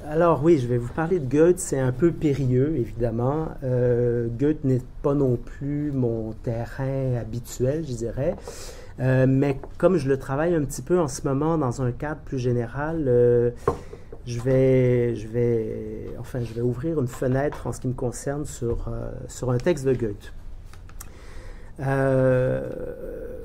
Alors oui, je vais vous parler de Goethe. C'est un peu périlleux, évidemment. Goethe n'est pas non plus mon terrain habituel, je dirais. Mais comme je le travaille un petit peu en ce moment dans un cadre plus général, je vais ouvrir une fenêtre en ce qui me concerne sur un texte de Goethe.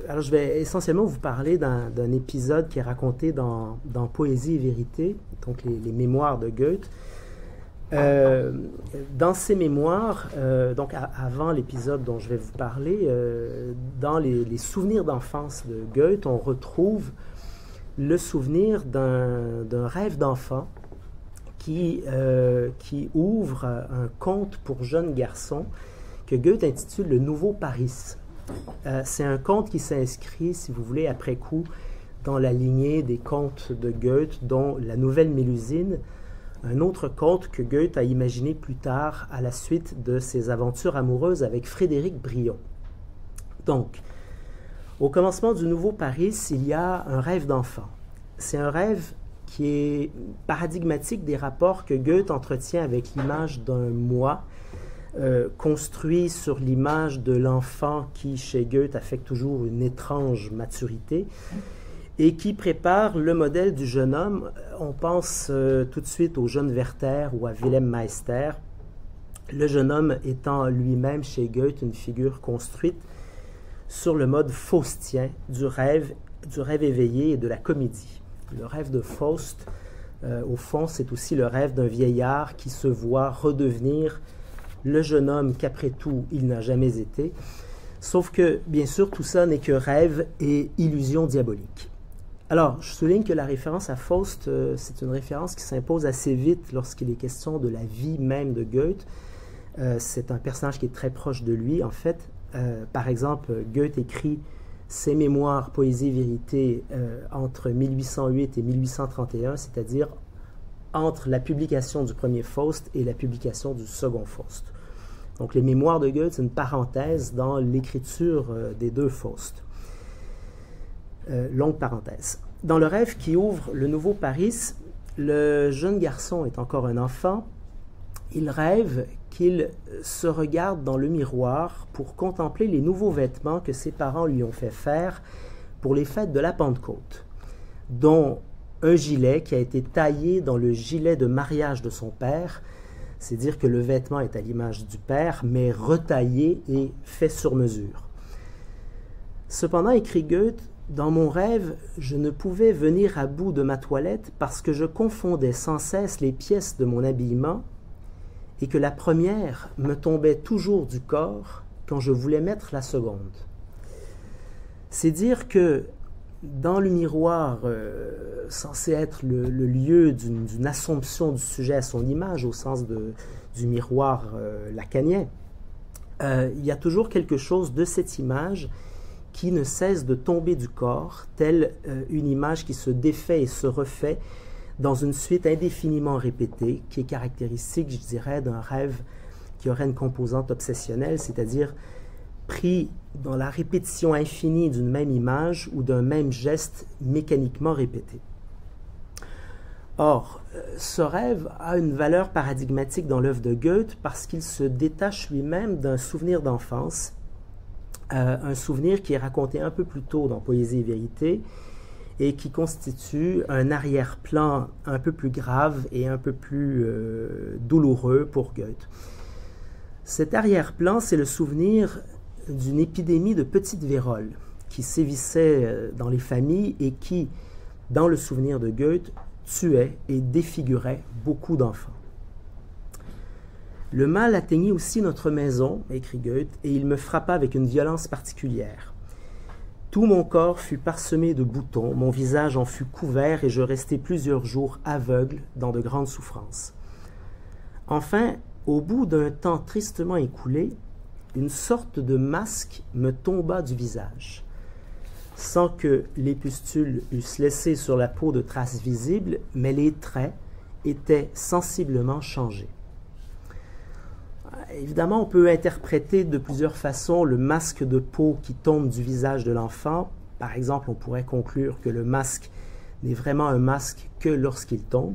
Alors je vais essentiellement vous parler d'un épisode qui est raconté dans Poésie et vérité, donc les mémoires de Goethe. Dans ces mémoires, donc avant l'épisode dont je vais vous parler, dans les souvenirs d'enfance de Goethe, on retrouve le souvenir d'un rêve d'enfant qui ouvre un conte pour jeunes garçons que Goethe intitule Le Nouveau Paris. C'est un conte qui s'inscrit, si vous voulez, après coup, dans la lignée des contes de Goethe, dont La Nouvelle Mélusine, un autre conte que Goethe a imaginé plus tard à la suite de ses aventures amoureuses avec Frédéric Brion. Donc, au commencement du Nouveau Paris, il y a un rêve d'enfant. C'est un rêve qui est paradigmatique des rapports que Goethe entretient avec l'image d'un moi, construit sur l'image de l'enfant qui, chez Goethe, affecte toujours une étrange maturité et qui prépare le modèle du jeune homme. On pense tout de suite au jeune Werther ou à Wilhelm Meister, le jeune homme étant lui-même chez Goethe une figure construite sur le mode faustien du rêve éveillé et de la comédie. Le rêve de Faust, au fond, c'est aussi le rêve d'un vieillard qui se voit redevenir le jeune homme qu'après tout, il n'a jamais été. Sauf que, bien sûr, tout ça n'est que rêve et illusion diabolique. Alors, je souligne que la référence à Faust, c'est une référence qui s'impose assez vite lorsqu'il est question de la vie même de Goethe. C'est un personnage qui est très proche de lui, en fait. Par exemple, Goethe écrit ses mémoires Poésie et vérité entre 1808 et 1831, c'est-à-dire entre la publication du premier Faust et la publication du second Faust. Donc les mémoires de Goethe, c'est une parenthèse dans l'écriture des deux Faust. Longue parenthèse. Dans le rêve qui ouvre le Nouveau Paris, le jeune garçon est encore un enfant. Il rêve qu'il se regarde dans le miroir pour contempler les nouveaux vêtements que ses parents lui ont fait faire pour les fêtes de la Pentecôte, dont un gilet qui a été taillé dans le gilet de mariage de son père. C'est dire que le vêtement est à l'image du père, mais retaillé et fait sur mesure. Cependant, écrit Goethe, dans mon rêve, je ne pouvais venir à bout de ma toilette parce que je confondais sans cesse les pièces de mon habillement et que la première me tombait toujours du corps quand je voulais mettre la seconde. C'est dire que dans le miroir, censé être le lieu d'une assomption du sujet à son image, au sens du miroir lacanien, il y a toujours quelque chose de cette image qui ne cesse de tomber du corps, telle une image qui se défait et se refait dans une suite indéfiniment répétée, qui est caractéristique, je dirais, d'un rêve qui aurait une composante obsessionnelle, c'est-à-dire pris dans la répétition infinie d'une même image ou d'un même geste mécaniquement répété. Or, ce rêve a une valeur paradigmatique dans l'œuvre de Goethe parce qu'il se détache lui-même d'un souvenir d'enfance, un souvenir qui est raconté un peu plus tôt dans Poésie et vérité et qui constitue un arrière-plan un peu plus grave et un peu plus douloureux pour Goethe. Cet arrière-plan, c'est le souvenir d'une épidémie de petite vérole qui sévissait dans les familles et qui, dans le souvenir de Goethe, tuait et défigurait beaucoup d'enfants. Le mal atteignit aussi notre maison, écrit Goethe, et il me frappa avec une violence particulière. Tout mon corps fut parsemé de boutons, mon visage en fut couvert et je restai plusieurs jours aveugle dans de grandes souffrances. Enfin, au bout d'un temps tristement écoulé, une sorte de masque me tomba du visage, sans que les pustules eussent laissé sur la peau de traces visibles, mais les traits étaient sensiblement changés. Évidemment, on peut interpréter de plusieurs façons le masque de peau qui tombe du visage de l'enfant. Par exemple, on pourrait conclure que le masque n'est vraiment un masque que lorsqu'il tombe.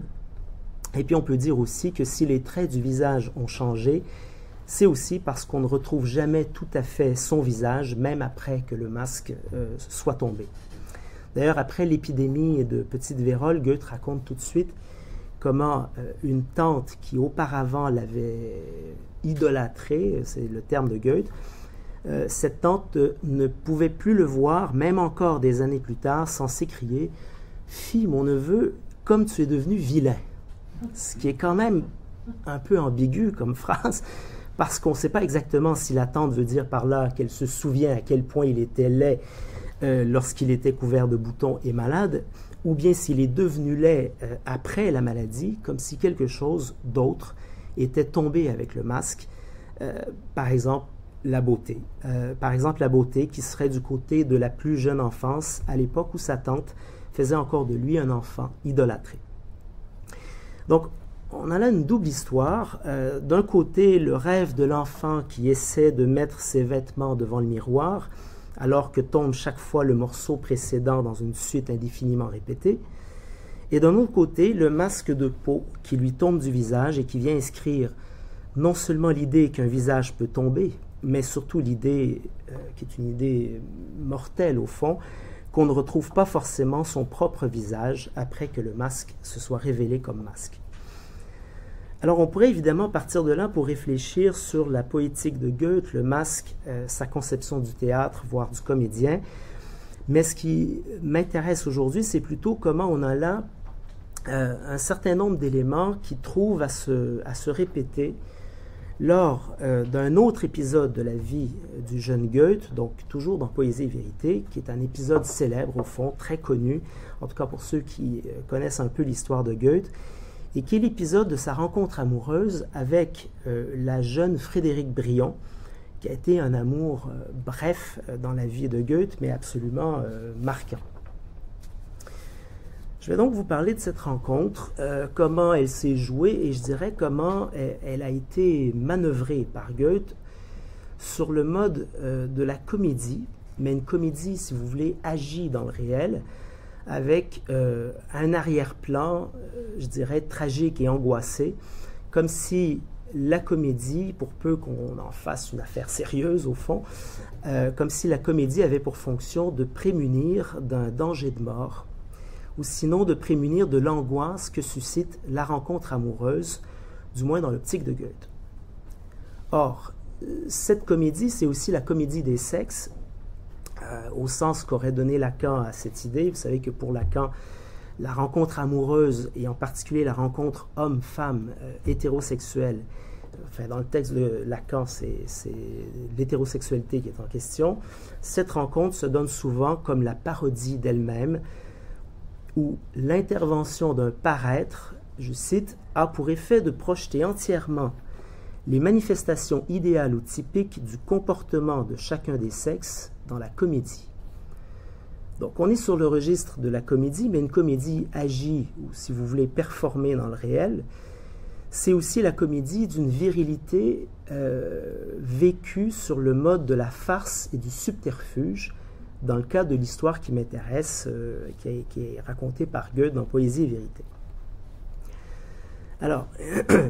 Et puis on peut dire aussi que si les traits du visage ont changé, c'est aussi parce qu'on ne retrouve jamais tout à fait son visage, même après que le masque soit tombé. D'ailleurs, après l'épidémie de petite vérole, Goethe raconte tout de suite comment une tante qui auparavant l'avait idolâtré, c'est le terme de Goethe, cette tante ne pouvait plus le voir, même encore des années plus tard, sans s'écrier « Fille, mon neveu, comme tu es devenu vilain ». Ce qui est quand même un peu ambigu comme phrase, parce qu'on ne sait pas exactement si la tante veut dire par là qu'elle se souvient à quel point il était laid lorsqu'il était couvert de boutons et malade, ou bien s'il est devenu laid après la maladie, comme si quelque chose d'autre était tombé avec le masque, par exemple la beauté. Par exemple la beauté qui serait du côté de la plus jeune enfance, à l'époque où sa tante faisait encore de lui un enfant idolâtré. Donc, on a là une double histoire. D'un côté, le rêve de l'enfant qui essaie de mettre ses vêtements devant le miroir, alors que tombe chaque fois le morceau précédent dans une suite indéfiniment répétée. Et d'un autre côté, le masque de peau qui lui tombe du visage et qui vient inscrire non seulement l'idée qu'un visage peut tomber, mais surtout l'idée, qui est une idée mortelle au fond, qu'on ne retrouve pas forcément son propre visage après que le masque se soit révélé comme masque. Alors on pourrait évidemment partir de là pour réfléchir sur la poétique de Goethe, le masque, sa conception du théâtre, voire du comédien. Mais ce qui m'intéresse aujourd'hui, c'est plutôt comment on a là un certain nombre d'éléments qui trouvent à se répéter lors d'un autre épisode de la vie du jeune Goethe, donc toujours dans Poésie et Vérité, qui est un épisode célèbre au fond, très connu, en tout cas pour ceux qui connaissent un peu l'histoire de Goethe, et qui est l'épisode de sa rencontre amoureuse avec la jeune Frédérique Brion, qui a été un amour bref dans la vie de Goethe, mais absolument marquant. Je vais donc vous parler de cette rencontre, comment elle s'est jouée, et je dirais comment elle a été manœuvrée par Goethe sur le mode de la comédie, mais une comédie, si vous voulez, agie dans le réel, avec un arrière-plan, je dirais, tragique et angoissé, comme si la comédie, pour peu qu'on en fasse une affaire sérieuse au fond, comme si la comédie avait pour fonction de prémunir d'un danger de mort, ou sinon de prémunir de l'angoisse que suscite la rencontre amoureuse, du moins dans l'optique de Goethe. Or, cette comédie, c'est aussi la comédie des sexes, au sens qu'aurait donné Lacan à cette idée. Vous savez que pour Lacan, la rencontre amoureuse, et en particulier la rencontre homme-femme hétérosexuelle, enfin dans le texte de Lacan, c'est l'hétérosexualité qui est en question, cette rencontre se donne souvent comme la parodie d'elle-même, où l'intervention d'un paraître, je cite, a pour effet de projeter entièrement les manifestations idéales ou typiques du comportement de chacun des sexes dans la comédie. Donc on est sur le registre de la comédie, mais une comédie agie, ou si vous voulez performer dans le réel, c'est aussi la comédie d'une virilité vécue sur le mode de la farce et du subterfuge, dans le cas de l'histoire qui m'intéresse, qui est racontée par Goethe dans Poésie et Vérité. Alors,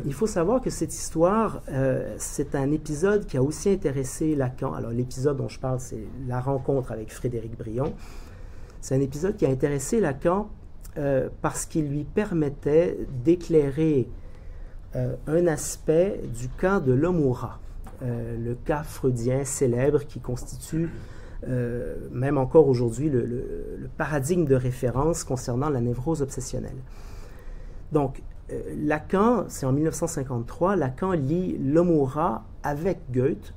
il faut savoir que cette histoire, c'est un épisode qui a aussi intéressé Lacan. Alors, l'épisode dont je parle, c'est la rencontre avec Frédérique Brion. C'est un épisode qui a intéressé Lacan parce qu'il lui permettait d'éclairer un aspect du cas de l'homme au rat, le cas freudien célèbre qui constitue, même encore aujourd'hui, le paradigme de référence concernant la névrose obsessionnelle. Donc, Lacan, c'est en 1953, Lacan lit l'homme au rat avec Goethe.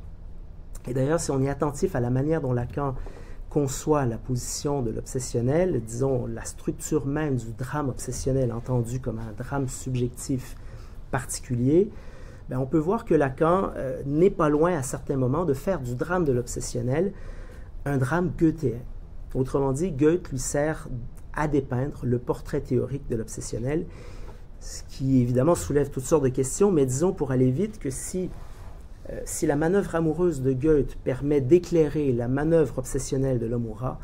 Et d'ailleurs, si on est attentif à la manière dont Lacan conçoit la position de l'obsessionnel, disons la structure même du drame obsessionnel entendu comme un drame subjectif particulier, on peut voir que Lacan n'est pas loin à certains moments de faire du drame de l'obsessionnel un drame goethéen. Autrement dit, Goethe lui sert à dépeindre le portrait théorique de l'obsessionnel, ce qui évidemment soulève toutes sortes de questions, mais disons pour aller vite que si la manœuvre amoureuse de Goethe permet d'éclairer la manœuvre obsessionnelle de l'homme au rat,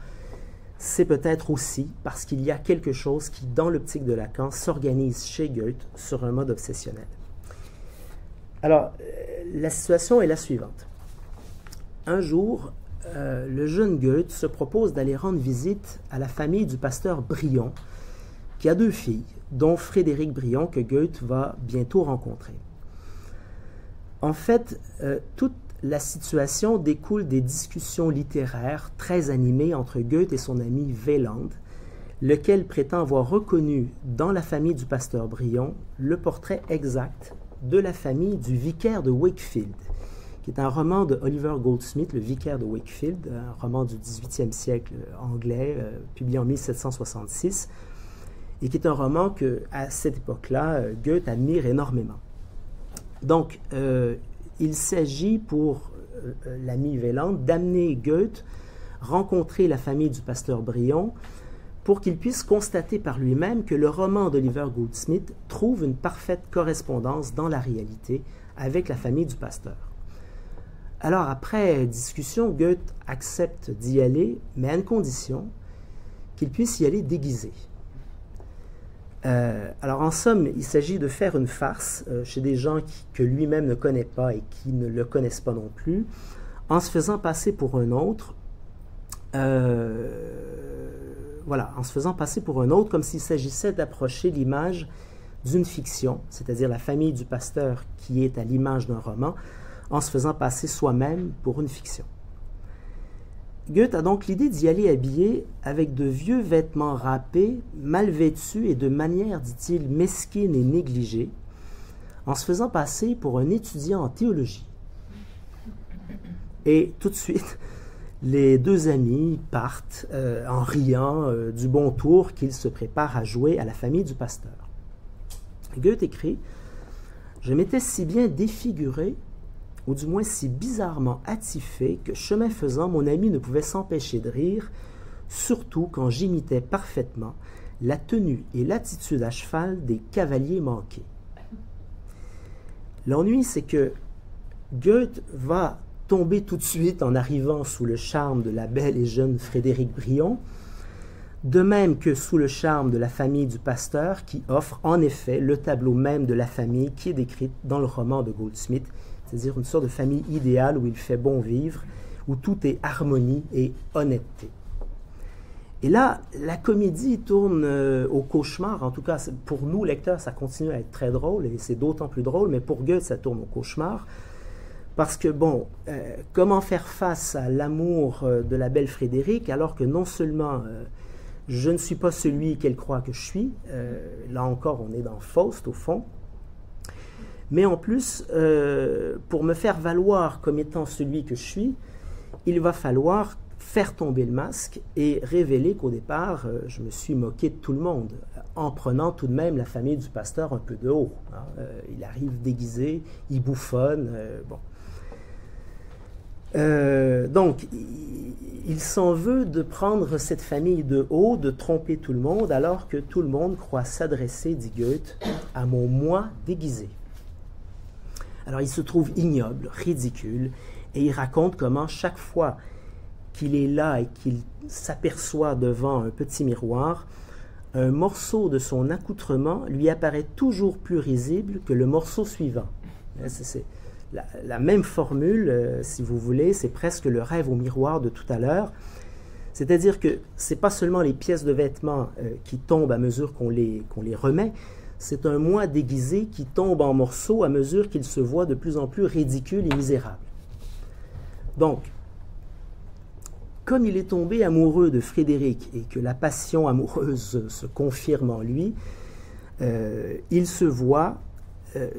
c'est peut-être aussi parce qu'il y a quelque chose qui, dans l'optique de Lacan, s'organise chez Goethe sur un mode obsessionnel. Alors, la situation est la suivante. Un jour, le jeune Goethe se propose d'aller rendre visite à la famille du pasteur Brion, qui a 2 filles, dont Frédéric Brion, que Goethe va bientôt rencontrer. En fait, toute la situation découle des discussions littéraires très animées entre Goethe et son ami Wieland, lequel prétend avoir reconnu dans la famille du pasteur Brion le portrait exact de la famille du vicaire de Wakefield, qui est un roman de Oliver Goldsmith, le vicaire de Wakefield, un roman du XVIIIe siècle anglais, publié en 1766, et qui est un roman que, à cette époque-là, Goethe admire énormément. Donc, il s'agit pour l'ami Wieland d'amener Goethe rencontrer la famille du pasteur Brion pour qu'il puisse constater par lui-même que le roman d'Oliver Goldsmith trouve une parfaite correspondance dans la réalité avec la famille du pasteur. Alors, après discussion, Goethe accepte d'y aller, mais à une condition, qu'il puisse y aller déguisé. Alors, en somme, il s'agit de faire une farce chez des gens que lui-même ne connaît pas et qui ne le connaissent pas non plus, en se faisant passer pour un autre, en se faisant passer pour un autre, comme s'il s'agissait d'approcher l'image d'une fiction, c'est-à-dire la famille du pasteur qui est à l'image d'un roman, en se faisant passer soi-même pour une fiction. Goethe a donc l'idée d'y aller habillé avec de vieux vêtements râpés, mal vêtus et de manière, dit-il, mesquine et négligée, en se faisant passer pour un étudiant en théologie. Et tout de suite, les 2 amis partent en riant du bon tour qu'ils se préparent à jouer à la famille du pasteur. Goethe écrit « Je m'étais si bien défiguré, ou du moins si bizarrement attifé, que chemin faisant, mon ami ne pouvait s'empêcher de rire, surtout quand j'imitais parfaitement la tenue et l'attitude à cheval des cavaliers manqués. » L'ennui, c'est que Goethe va tomber tout de suite en arrivant sous le charme de la belle et jeune Frédéric Brion, de même que sous le charme de la famille du pasteur, qui offre en effet le tableau même de la famille qui est décrite dans le roman de Goldsmith, c'est-à-dire une sorte de famille idéale où il fait bon vivre, où tout est harmonie et honnêteté. Et là, la comédie tourne au cauchemar. En tout cas, pour nous, lecteurs, ça continue à être très drôle, et c'est d'autant plus drôle, mais pour Goethe, ça tourne au cauchemar. Parce que, comment faire face à l'amour de la belle Frédéric, alors que non seulement je ne suis pas celui qu'elle croit que je suis, là encore, on est dans Faust, au fond, mais en plus, pour me faire valoir comme étant celui que je suis, il va falloir faire tomber le masque et révéler qu'au départ, je me suis moqué de tout le monde, en prenant tout de même la famille du pasteur un peu de haut. Il arrive déguisé, il bouffonne, donc, il s'en veut de prendre cette famille de haut, de tromper tout le monde, alors que tout le monde croit s'adresser, dit Goethe, à mon moi déguisé. Alors, il se trouve ignoble, ridicule, et il raconte comment chaque fois qu'il est là et qu'il s'aperçoit devant un petit miroir, un morceau de son accoutrement lui apparaît toujours plus risible que le morceau suivant. C'est la même formule, si vous voulez, c'est presque le rêve au miroir de tout à l'heure. C'est-à-dire que ce n'est pas seulement les pièces de vêtements qui tombent à mesure qu'on les remet, c'est un moi déguisé qui tombe en morceaux à mesure qu'il se voit de plus en plus ridicule et misérable. Donc, comme il est tombé amoureux de Frédéric et que la passion amoureuse se confirme en lui, il se voit,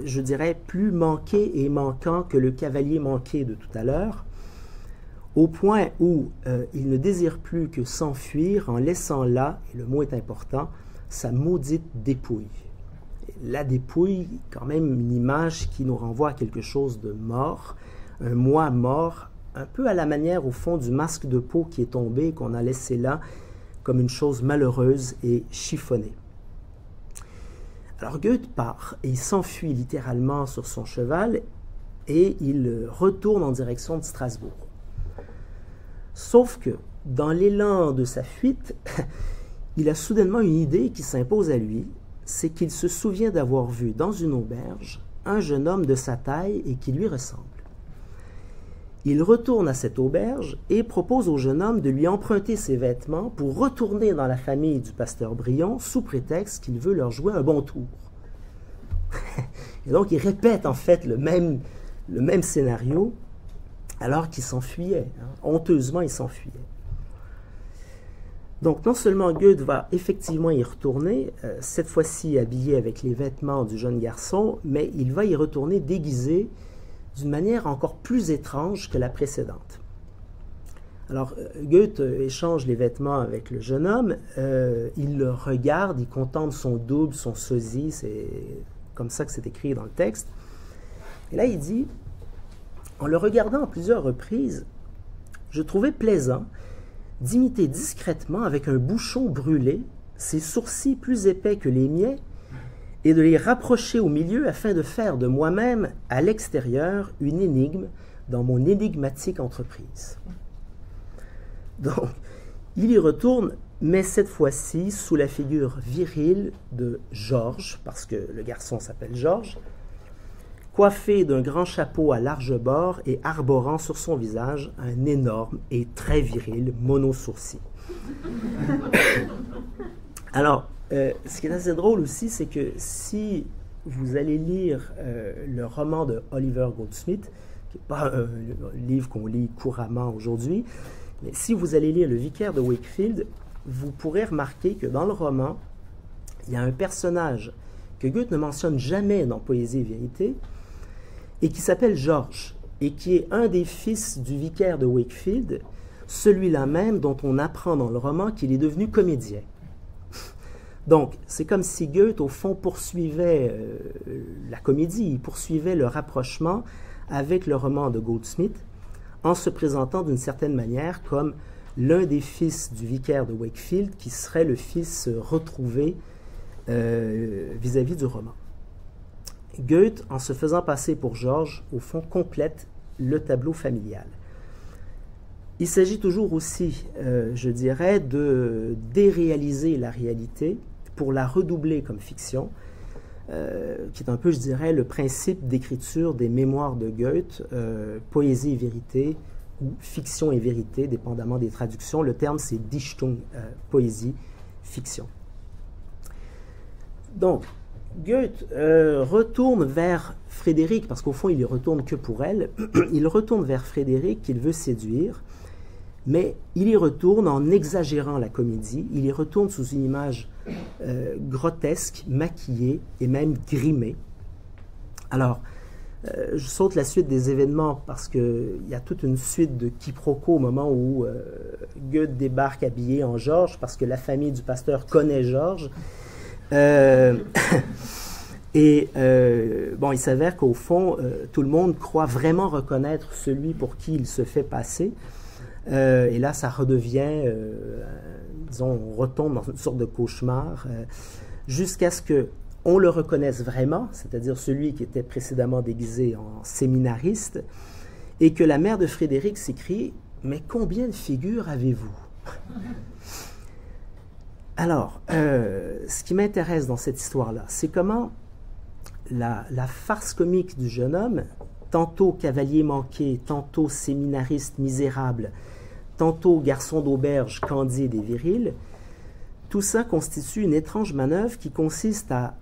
je dirais, plus manqué et manquant que le cavalier manqué de tout à l'heure, au point où il ne désire plus que s'enfuir en laissant là, et le mot est important, sa maudite dépouille. La dépouille, quand même une image qui nous renvoie à quelque chose de mort, un moi mort, un peu à la manière, au fond, du masque de peau qui est tombé et qu'on a laissé là comme une chose malheureuse et chiffonnée. Alors Goethe part et il s'enfuit littéralement sur son cheval et il retourne en direction de Strasbourg. Sauf que, dans l'élan de sa fuite, il a soudainement une idée qui s'impose à lui, c'est qu'il se souvient d'avoir vu dans une auberge un jeune homme de sa taille et qui lui ressemble. Il retourne à cette auberge et propose au jeune homme de lui emprunter ses vêtements pour retourner dans la famille du pasteur Brion sous prétexte qu'il veut leur jouer un bon tour. Et donc il répète en fait le même scénario alors qu'il s'enfuyait. Honteusement, il s'enfuyait. Donc non seulement Goethe va effectivement y retourner, cette fois-ci habillé avec les vêtements du jeune garçon, mais il va y retourner déguisé d'une manière encore plus étrange que la précédente. Alors, Goethe échange les vêtements avec le jeune homme, il le regarde, il contemple son double, son sosie, c'est comme ça que c'est écrit dans le texte. Et là, il dit, en le regardant à plusieurs reprises, je trouvais plaisant d'imiter discrètement avec un bouchon brûlé ses sourcils plus épais que les miens et de les rapprocher au milieu afin de faire de moi-même, à l'extérieur, une énigme dans mon énigmatique entreprise. Donc, il y retourne, mais cette fois-ci sous la figure virile de Georges, parce que le garçon s'appelle Georges, coiffé d'un grand chapeau à large bord et arborant sur son visage un énorme et très viril mono-sourcil. Alors, ce qui est assez drôle aussi, c'est que si vous allez lire le roman de Oliver Goldsmith, qui n'est pas un livre qu'on lit couramment aujourd'hui, mais si vous allez lire Le Vicaire de Wakefield, vous pourrez remarquer que dans le roman, il y a un personnage que Goethe ne mentionne jamais dans Poésie et Vérité, et qui s'appelle Georges, et qui est un des fils du vicaire de Wakefield, celui-là même dont on apprend dans le roman qu'il est devenu comédien. Donc, c'est comme si Goethe, au fond, poursuivait la comédie, il poursuivait le rapprochement avec le roman de Goldsmith, en se présentant d'une certaine manière comme l'un des fils du vicaire de Wakefield, qui serait le fils retrouvé vis-à-vis du roman. Goethe, en se faisant passer pour Georges, au fond, complète le tableau familial. Il s'agit toujours aussi, je dirais, de déréaliser la réalité pour la redoubler comme fiction, qui est un peu, je dirais, le principe d'écriture des mémoires de Goethe, poésie et vérité, ou fiction et vérité, dépendamment des traductions. Le terme, c'est Dichtung, poésie, fiction. Donc, Goethe retourne vers Frédéric, parce qu'au fond, il ne retourne que pour elle. Il retourne vers Frédéric qu'il veut séduire, mais il y retourne en exagérant la comédie. Il y retourne sous une image grotesque, maquillée et même grimée. Alors, je saute la suite des événements parce qu'il y a toute une suite de quiproquos au moment où Goethe débarque habillé en Georges, parce que la famille du pasteur connaît Georges. Et bon, il s'avère qu'au fond, tout le monde croit vraiment reconnaître celui pour qui il se fait passer. Et là, ça redevient, disons, on retombe dans une sorte de cauchemar, jusqu'à ce qu'on le reconnaisse vraiment, c'est-à-dire celui qui était précédemment déguisé en séminariste, et que la mère de Frédéric s'écrie « Mais combien de figures avez-vous » Alors, ce qui m'intéresse dans cette histoire-là, c'est comment la farce comique du jeune homme, tantôt cavalier manqué, tantôt séminariste misérable, tantôt garçon d'auberge candide et viril, tout ça constitue une étrange manœuvre qui consiste à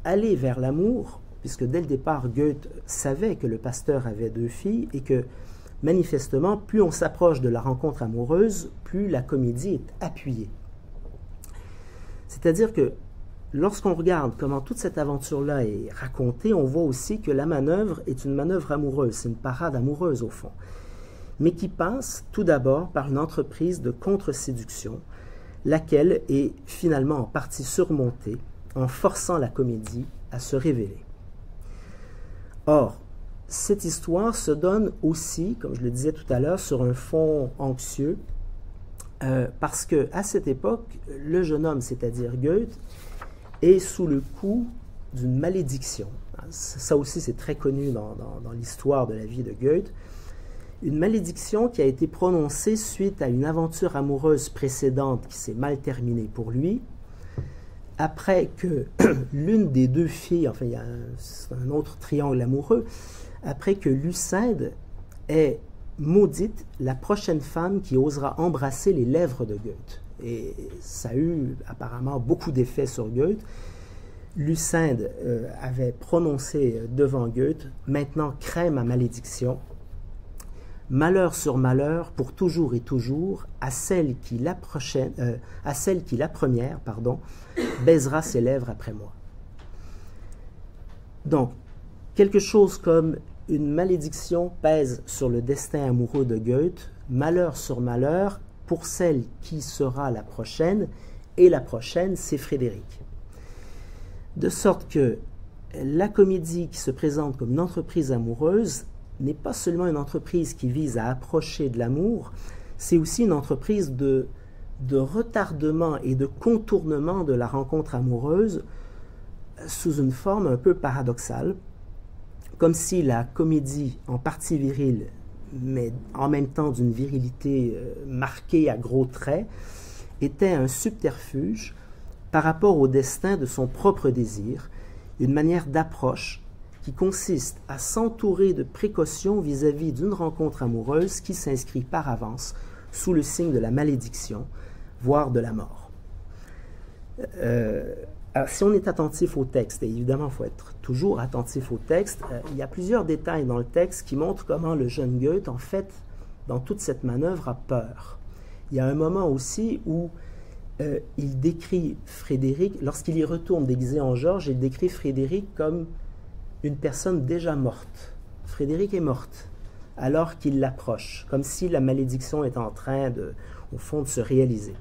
aller vers l'amour, puisque dès le départ, Goethe savait que le pasteur avait 2 filles et que, manifestement, plus on s'approche de la rencontre amoureuse, plus la comédie est appuyée. C'est-à-dire que lorsqu'on regarde comment toute cette aventure-là est racontée, on voit aussi que la manœuvre est une manœuvre amoureuse, c'est une parade amoureuse au fond, mais qui passe tout d'abord par une entreprise de contre-séduction, laquelle est finalement en partie surmontée en forçant la comédie à se révéler. Or, cette histoire se donne aussi, comme je le disais tout à l'heure, sur un fond anxieux, parce qu'à cette époque, le jeune homme, c'est-à-dire Goethe, est sous le coup d'une malédiction. Ça aussi, c'est très connu dans l'histoire de la vie de Goethe. Une malédiction qui a été prononcée suite à une aventure amoureuse précédente qui s'est mal terminée pour lui, après que l'une des deux filles, enfin il y a un autre triangle amoureux, après que Lucinde ait maudite la prochaine femme qui osera embrasser les lèvres de Goethe. Et ça a eu apparemment beaucoup d'effets sur Goethe. Lucinde avait prononcé devant Goethe, maintenant crains ma malédiction, malheur sur malheur pour toujours et toujours à celle qui la première baisera ses lèvres après moi. Donc, quelque chose comme une malédiction pèse sur le destin amoureux de Goethe, malheur sur malheur pour celle qui sera la prochaine, et la prochaine, c'est Frédéric. De sorte que la comédie qui se présente comme une entreprise amoureuse n'est pas seulement une entreprise qui vise à approcher de l'amour, c'est aussi une entreprise de retardement et de contournement de la rencontre amoureuse sous une forme un peu paradoxale, comme si la comédie, en partie virile, mais en même temps d'une virilité marquée à gros traits, était un subterfuge par rapport au destin de son propre désir, une manière d'approche qui consiste à s'entourer de précautions vis-à-vis d'une rencontre amoureuse qui s'inscrit par avance sous le signe de la malédiction, voire de la mort. Alors, si on est attentif au texte, et évidemment il faut être toujours attentif au texte, il y a plusieurs détails dans le texte qui montrent comment le jeune Goethe, en fait, dans toute cette manœuvre, a peur. Il y a un moment aussi où il décrit Frédéric, lorsqu'il y retourne déguisé en Georges, il décrit Frédéric comme une personne déjà morte. Frédéric est morte alors qu'il l'approche, comme si la malédiction est en train, au fond, de se réaliser.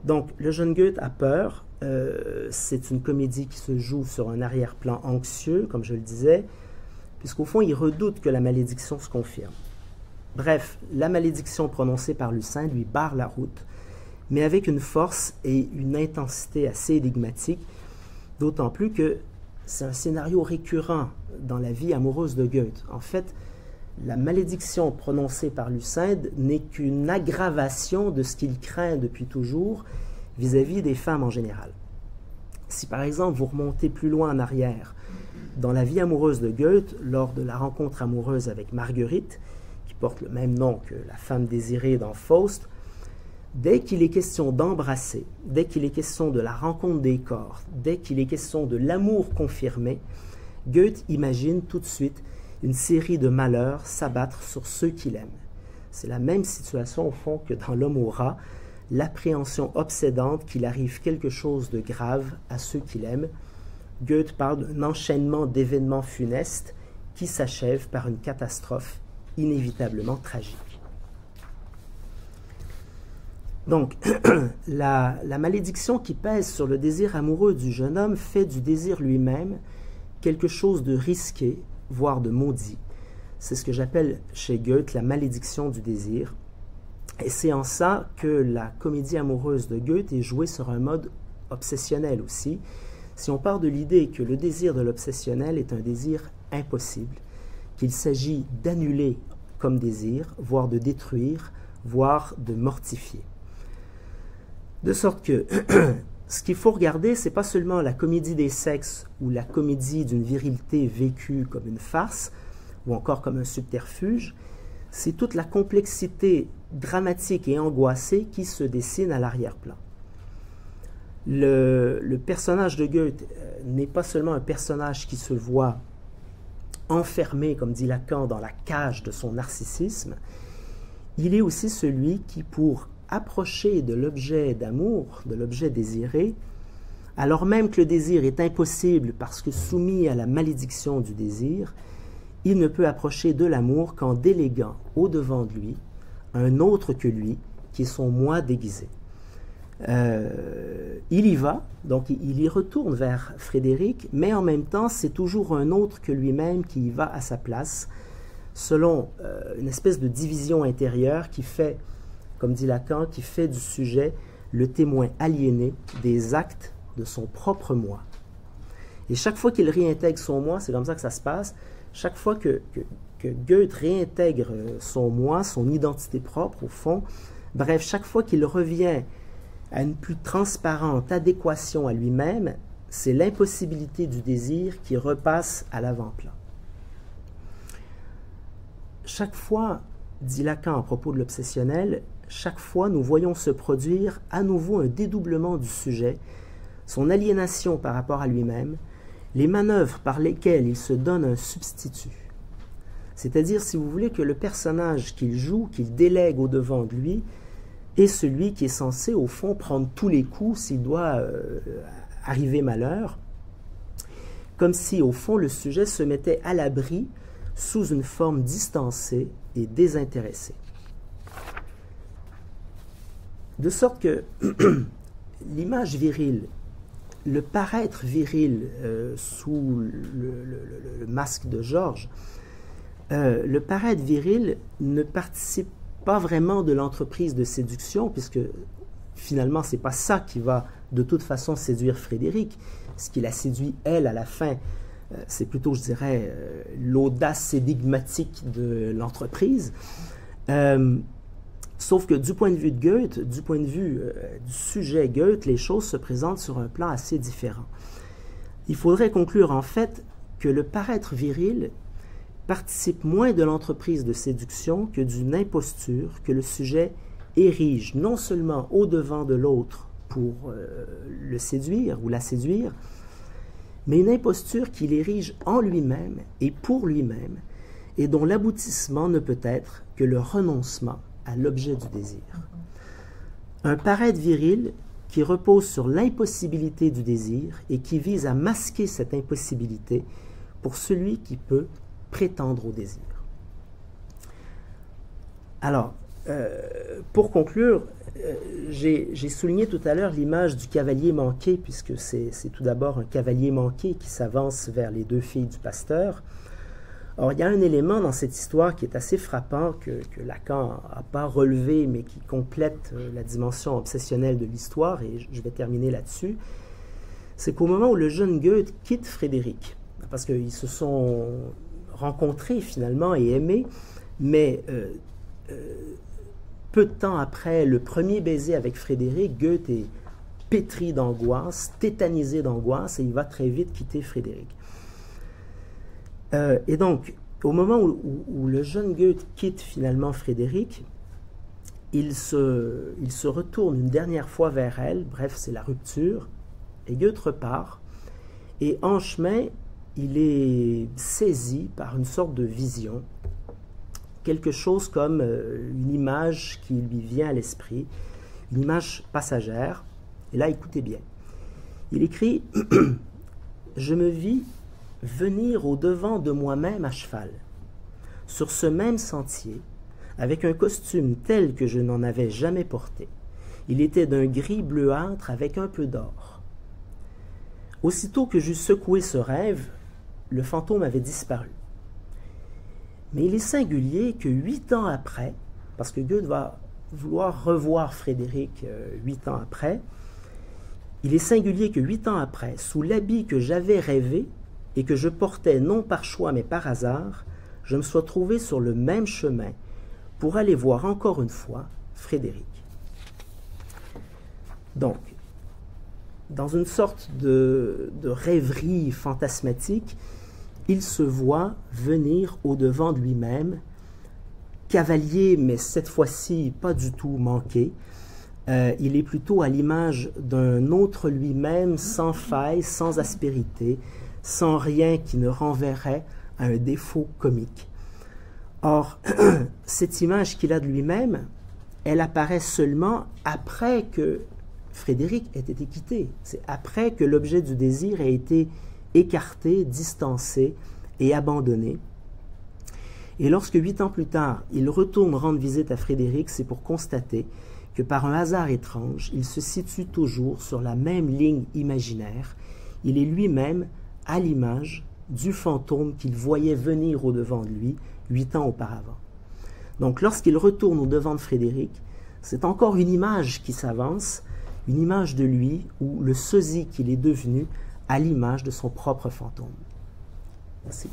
Donc, le jeune Goethe a peur. C'est une comédie qui se joue sur un arrière-plan anxieux, comme je le disais, puisqu'au fond, il redoute que la malédiction se confirme. Bref, la malédiction prononcée par Lucinde lui barre la route, mais avec une force et une intensité assez énigmatiques, d'autant plus que c'est un scénario récurrent dans la vie amoureuse de Goethe. En fait, la malédiction prononcée par Lucinde n'est qu'une aggravation de ce qu'il craint depuis toujours vis-à-vis des femmes en général. Si par exemple vous remontez plus loin en arrière, dans la vie amoureuse de Goethe, lors de la rencontre amoureuse avec Marguerite, qui porte le même nom que la femme désirée dans Faust, dès qu'il est question d'embrasser, dès qu'il est question de la rencontre des corps, dès qu'il est question de l'amour confirmé, Goethe imagine tout de suite une série de malheurs s'abattre sur ceux qu'il aime. C'est la même situation au fond que dans L'homme au rat, l'appréhension obsédante qu'il arrive quelque chose de grave à ceux qu'il aime. Goethe parle d'un enchaînement d'événements funestes qui s'achève par une catastrophe inévitablement tragique. Donc, la malédiction qui pèse sur le désir amoureux du jeune homme fait du désir lui-même quelque chose de risqué, voire de maudit. C'est ce que j'appelle chez Goethe la malédiction du désir. Et c'est en ça que la comédie amoureuse de Goethe est jouée sur un mode obsessionnel aussi. Si on part de l'idée que le désir de l'obsessionnel est un désir impossible, qu'il s'agit d'annuler comme désir, voire de détruire, voire de mortifier. De sorte que ce qu'il faut regarder, ce n'est pas seulement la comédie des sexes ou la comédie d'une virilité vécue comme une farce ou encore comme un subterfuge, c'est toute la complexité dramatique et angoissée qui se dessine à l'arrière-plan. Le personnage de Goethe n'est pas seulement un personnage qui se voit enfermé, comme dit Lacan, dans la cage de son narcissisme, il est aussi celui qui, pour approcher de l'objet d'amour, de l'objet désiré, alors même que le désir est impossible parce que soumis à la malédiction du désir, il ne peut approcher de l'amour qu'en déléguant au-devant de lui un autre que lui, qui est son moi déguisé. Il y va, donc il y retourne vers Frédéric, mais en même temps, c'est toujours un autre que lui-même qui y va à sa place, selon une espèce de division intérieure qui fait, comme dit Lacan, qui fait du sujet le témoin aliéné des actes de son propre moi. Et chaque fois qu'il réintègre son moi, c'est comme ça que ça se passe, chaque fois que Goethe réintègre son moi, son identité propre au fond, bref, chaque fois qu'il revient à une plus transparente adéquation à lui-même, c'est l'impossibilité du désir qui repasse à l'avant-plan. Chaque fois, dit Lacan à propos de l'obsessionnel, chaque fois nous voyons se produire à nouveau un dédoublement du sujet, son aliénation par rapport à lui-même, les manœuvres par lesquelles il se donne un substitut. C'est-à-dire, si vous voulez, que le personnage qu'il joue, qu'il délègue au-devant de lui, est celui qui est censé, au fond, prendre tous les coups s'il doit arriver malheur, comme si, au fond, le sujet se mettait à l'abri sous une forme distancée et désintéressée. De sorte que l'image virile, le paraître viril sous le masque de Georges, le paraître viril ne participe pas vraiment de l'entreprise de séduction, puisque finalement, ce n'est pas ça qui va de toute façon séduire Frédéric. Ce qui la séduit, elle, à la fin, c'est plutôt, je dirais, l'audace énigmatique de l'entreprise. Sauf que du point de vue de Goethe, du point de vue du sujet Goethe, les choses se présentent sur un plan assez différent. Il faudrait conclure en fait que le paraître viril participe moins de l'entreprise de séduction que d'une imposture que le sujet érige non seulement au-devant de l'autre pour le séduire ou la séduire, mais une imposture qu'il érige en lui-même et pour lui-même, et dont l'aboutissement ne peut être que le renoncement à l'objet du désir. Un paraître viril qui repose sur l'impossibilité du désir et qui vise à masquer cette impossibilité pour celui qui peut prétendre au désir. Alors, pour conclure, j'ai souligné tout à l'heure l'image du cavalier manqué, puisque c'est tout d'abord un cavalier manqué qui s'avance vers les deux filles du pasteur. Or, il y a un élément dans cette histoire qui est assez frappant, que Lacan n'a pas relevé, mais qui complète la dimension obsessionnelle de l'histoire, et je vais terminer là-dessus. C'est qu'au moment où le jeune Goethe quitte Frédéric, parce qu'ils se sont rencontrés finalement et aimés, mais peu de temps après le premier baiser avec Frédéric, Goethe est pétri d'angoisse, tétanisé d'angoisse, et il va très vite quitter Frédéric. Et donc, au moment où le jeune Goethe quitte finalement Frédéric, il se retourne une dernière fois vers elle, bref, c'est la rupture, et Goethe repart, et en chemin, il est saisi par une sorte de vision, quelque chose comme une image qui lui vient à l'esprit, une image passagère. Et là, écoutez bien. Il écrit « Je me vis venir au-devant de moi-même à cheval, sur ce même sentier, avec un costume tel que je n'en avais jamais porté. Il était d'un gris bleuâtre avec un peu d'or. Aussitôt que j'eus secoué ce rêve, le fantôme avait disparu. Mais il est singulier que 8 ans après, parce que Goethe va vouloir revoir Frédéric 8 ans après, il est singulier que 8 ans après, sous l'habit que j'avais rêvé et que je portais non par choix mais par hasard, je me sois trouvé sur le même chemin pour aller voir encore une fois Frédéric. Donc, dans une sorte de rêverie fantasmatique, il se voit venir au-devant de lui-même, cavalier, mais cette fois-ci pas du tout manqué. Il est plutôt à l'image d'un autre lui-même, sans faille, sans aspérité, sans rien qui ne renverrait à un défaut comique. Or, cette image qu'il a de lui-même, elle apparaît seulement après que Frédéric ait été quitté. C'est après que l'objet du désir ait été écarté, distancé et abandonné. Et lorsque 8 ans plus tard, il retourne rendre visite à Frédéric, c'est pour constater que par un hasard étrange, il se situe toujours sur la même ligne imaginaire. Il est lui-même à l'image du fantôme qu'il voyait venir au-devant de lui 8 ans auparavant. Donc lorsqu'il retourne au-devant de Frédéric, c'est encore une image qui s'avance, une image de lui ou le sosie qu'il est devenu à l'image de son propre fantôme. Merci.